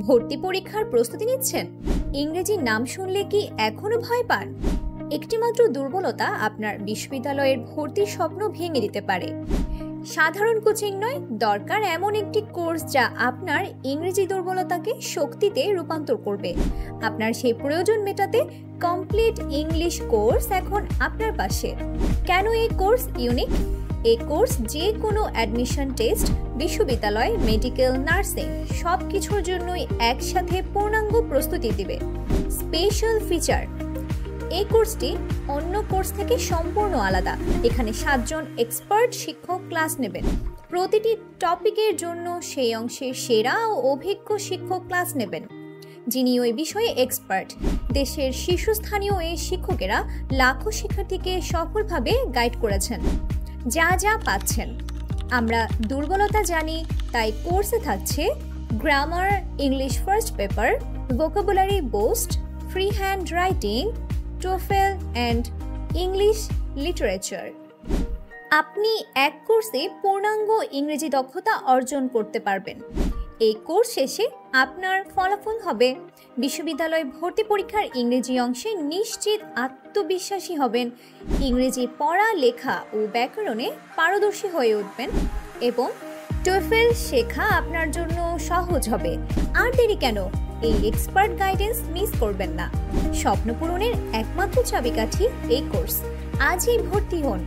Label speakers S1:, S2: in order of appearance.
S1: ভর্তি পরীক্ষার প্রস্তুতি নিচ্ছেন? ইংরেজি নাম শুনলে কি এখনো ভয় পান? একটিমাত্র দুর্বলতা আপনার বিশ্ববিদ্যালয়ের ভর্তির স্বপ্ন ভেঙে দিতে পারে। সাধারণ কোচিং নয়, দরকার এমন একটি কোর্স যা আপনার ইংরেজি দুর্বলতাকে শক্তিতে রূপান্তর করবে। আপনার সেই প্রয়োজন মেটাতে কমপ্লিট ইংলিশ কোর্স এখন আপনার পাশে। কেন এই কোর্স ইউনিক? এই কোর্স যে কোনো অ্যাডমিশন টেস্ট, বিশ্ববিদ্যালয়, মেডিকেল, নার্সিং সব কিছুর জন্যই একসাথে পূর্ণাঙ্গ প্রস্তুতি দিবে। স্পেশাল ফিচার: এই কোর্সটি অন্য কোর্স থেকে সম্পূর্ণ আলাদা। এখানে 7 জন এক্সপার্ট শিক্ষক ক্লাস নেবেন। প্রতিটি টপিকের জন্য সেই অংশের সেরা ও অভিজ্ঞ শিক্ষক ক্লাস নেবেন, যিনি ওই বিষয়ে এক্সপার্ট। দেশের শীর্ষস্থানীয় এই শিক্ষকেরা লাখো শিক্ষার্থীকে সফলভাবে গাইড করেছেন। যা যা পাচ্ছেন: আমরা দুর্বলতা জানি, তাই কোর্সে থাকছে grammar, English first paper, vocabulary boost, free hand writing, TOEFL and English literature. আপনি এক কোর্সে পূর্ণাঙ্গ ইংরেজি দক্ষতা অর্জন করতে পারবেন। এই কোর্স শেষে আপনার ফলাফল হবে বিশ্ববিদ্যালয় ভর্তি পরীক্ষার ইংরেজি অংশে নিশ্চিত আত্মবিশ্বাসী হবেন, ইংরেজি পড়া, লেখা ও ব্যাকরণে পারদর্শী হয়ে উঠবেন এবং টোফেল শেখা আপনার জন্য সহজ হবে। আর দেরি কেন? এই এক্সপার্ট গাইডেন্স মিস করবেন না। স্বপ্ন পূরণের একমাত্র চাবিকাঠি এই কোর্স। আজই ভর্তি হন।